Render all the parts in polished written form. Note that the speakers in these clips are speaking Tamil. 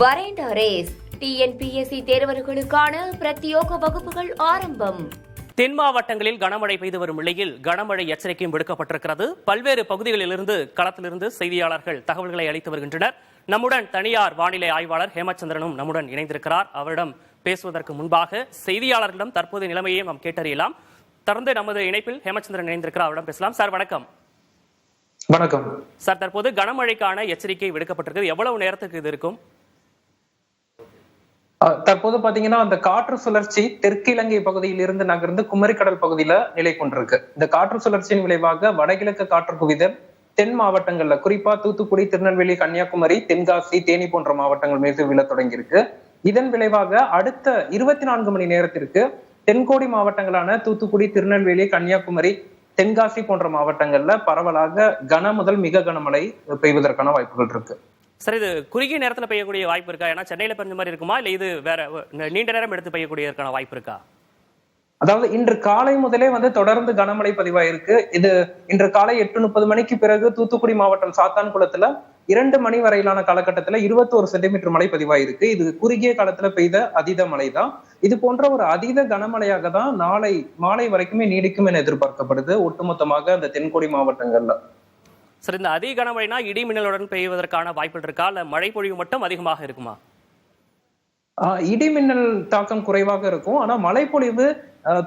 வரேண்ட ரேஸ் டிஎன்பிஎஸ்சி தேர்வர்களுக்கான பிரத்யோக வகுப்புகள் ஆரம்பம். தென் மாவட்டங்களில் கனமழை பெய்து வரும் நிலையில் கனமழை எச்சரிக்கையும் விடுக்கப்பட்டிருக்கிறது. பல்வேறு பகுதிகளிலிருந்து களத்திலிருந்து செய்தியாளர்கள் தகவல்களை அளித்து வருகின்றனர். நம்முடன் தனியார் வானிலை ஆய்வாளர் ஹேமச்சந்திரனும் நம்முடன் இணைந்திருக்கிறார். அவரிடம் பேசுவதற்கு முன்பாக செய்தியாளர்களிடம் தற்போதைய நிலைமையை நாம் கேட்டறியலாம். தொடர்ந்து நமது இணைப்பில் ஹேமச்சந்திரன் இணைந்திருக்கிறார். அவரிடம் பேசலாம். சார் வணக்கம். வணக்கம் சார், தற்போது கனமழைக்கான எச்சரிக்கை விடுக்கப்பட்டிருக்கிறது. எவ்வளவு நேரத்துக்கு இது இருக்கும்? தற்போது பாத்தீங்கன்னா அந்த காற்று சுழற்சி தெற்கு இலங்கை பகுதியில் இருந்து நகர்ந்து குமரிக்கடல் பகுதியில நிலை கொண்டிருக்கு. இந்த காற்று சுழற்சியின் விளைவாக வடகிழக்கு காற்று குவிதல் தென் மாவட்டங்கள்ல, குறிப்பா தூத்துக்குடி, திருநெல்வேலி, கன்னியாகுமரி, தென்காசி, தேனி போன்ற மாவட்டங்கள் மீது விழ தொடங்கியிருக்கு. இதன் விளைவாக அடுத்த 24 மணி நேரத்திற்கு தென்கோடி மாவட்டங்களான தூத்துக்குடி, திருநெல்வேலி, கன்னியாகுமரி, தென்காசி போன்ற மாவட்டங்கள்ல பரவலாக கன முதல் மிக கனமழை பெய்வதற்கான வாய்ப்புகள் இருக்கு. சார், இது குறுகிய நேரத்தில் பெய்யக்கூடிய வாய்ப்பு இருக்கா? ஏன்னா சென்னையில பெஞ்ச மாதிரி இருக்குமா, இல்ல இது வேற நீண்ட நேரம் எடுத்து பெய்யக்கூடியதற்கான வாய்ப்பு இருக்கா? அதாவது இன்று காலை முதலே தொடர்ந்து கனமழை பதிவாயிருக்கு. இது இன்று காலை 8:30 மணிக்கு பிறகு தூத்துக்குடி மாவட்டம் சாத்தான்குளத்துல 2 மணி வரையிலான காலகட்டத்துல 21 சென்டிமீட்டர் மழை பதிவாயிருக்கு. இது குறுகிய காலத்துல பெய்த அதீத மழை தான். இது போன்ற ஒரு அதீத கனமழையாக தான் நாளை மாலை வரைக்குமே நீடிக்கும் என எதிர்பார்க்கப்படுது ஒட்டுமொத்தமாக அந்த தென்கோடி மாவட்டங்கள்ல. சார், இந்த அதிக கனமழைனா இடி மின்னலுடன் பெய்வதற்கான வாய்ப்புகள் இருக்கா, இல்ல மழை பொழிவு மட்டும் அதிகமாக இருக்குமா? இடி மின்னல் தாக்கம் குறைவாக இருக்கும். ஆனா மழைப்பொழிவு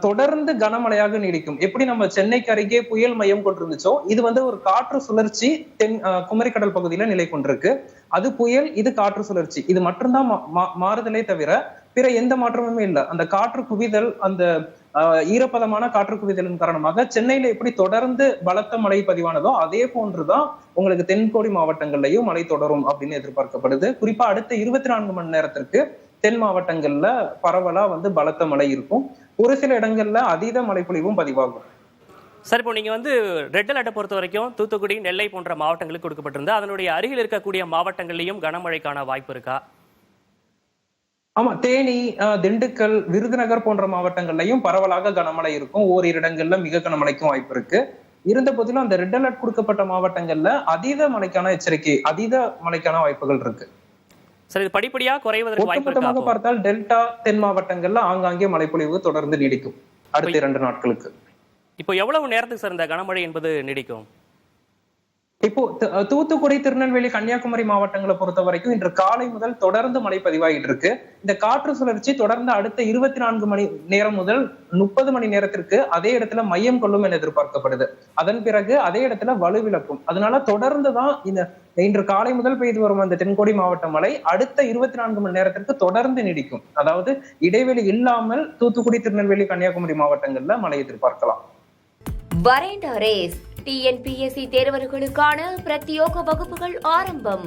தொடர்ந்து கனமழையாக நீடிக்கும். எப்படி நம்ம சென்னைக்கு அருகே புயல் மையம் கொண்டிருந்துச்சோ, இது ஒரு காற்று சுழற்சி குமரிக்கடல் பகுதியில நிலை கொண்டிருக்கு. அது புயல், இது காற்று சுழற்சி. இது மட்டும்தான் மாறுதலே தவிர பிற எந்த மாற்றமுமே இல்லை. அந்த காற்று குவிதல், அந்த ஈரப்பதமான காற்று குவிதலின் காரணமாக சென்னையில எப்படி தொடர்ந்து பலத்த மழை பதிவானதோ அதே போன்றுதான் உங்களுக்கு தென்கோடி மாவட்டங்கள்லயும் மழை தொடரும் அப்படின்னு எதிர்பார்க்கப்படுது. குறிப்பா அடுத்த 24 மணி நேரத்திற்கு தென் மாவட்டங்கள்ல பரவலா பலத்த மழை இருக்கும். ஒரு சில இடங்கள்ல அதீத மழைப்பொழிவும் பதிவாகும். சார், இப்போ நீங்க ரெட் அலர்ட்டை பொறுத்த வரைக்கும் தூத்துக்குடி, நெல்லை போன்ற மாவட்டங்களுக்கு கொடுக்கப்பட்டிருந்தா அதனுடைய அருகில் இருக்கக்கூடிய மாவட்டங்களிலும் கனமழைக்கான வாய்ப்பு இருக்கா? ஆமா, தேனி, திண்டுக்கல், விருதுநகர் போன்ற மாவட்டங்கள்லயும் பரவலாக கனமழை இருக்கும். ஓரிரு இடங்கள்ல மிக கனமழைக்கும் வாய்ப்பு இருக்கு. இருந்த போதிலும் அந்த ரெட் அலர்ட் கொடுக்கப்பட்ட மாவட்டங்கள்ல அதீத மழைக்கான எச்சரிக்கை, அதீத மழைக்கான வாய்ப்புகள் இருக்கு. சரி, இது படிப்படியா குறைவதற்கு வாய்ப்பு இருக்கா? ஒட்டுமொத்தமாக பார்த்தால் டெல்டா தென் மாவட்டங்கள்ல ஆங்காங்கே மழைப்பொழிவு தொடர்ந்து நீடிக்கும் அடுத்த 2 நாட்களுக்கு. இப்போ எவ்வளவு நேரத்துக்கு சார் இந்த கனமழை என்பது நீடிக்கும்? இப்போ தூத்துக்குடி, திருநெல்வேலி, கன்னியாகுமரி மாவட்டங்களை பொறுத்த வரைக்கும் இன்று காலை முதல் தொடர்ந்து மழை பதிவாகிட்டு இருக்கு. இந்த காற்று சுழற்சி தொடர்ந்து அடுத்த 24 மணி நேரம் முதல் 30 மணி நேரத்திற்கு அதே இடத்துல மையம் கொள்ளும் என எதிர்பார்க்கப்படுது. அதன் பிறகு அதே இடத்துல வலுவிழக்கும். அதனால தொடர்ந்துதான் இன்று காலை முதல் பெய்து வரும் அந்த தென்கோடி மாவட்ட மழை அடுத்த 24 மணி நேரத்திற்கு தொடர்ந்து நீடிக்கும். அதாவது இடைவெளி இல்லாமல் தூத்துக்குடி, திருநெல்வேலி, கன்னியாகுமரி மாவட்டங்கள்ல மழை எதிர்பார்க்கலாம். வரேண்ட ரேஸ் டிஎன்பிஎஸ்சி தேர்வர்களுக்கான பிரத்யோக வகுப்புகள் ஆரம்பம்.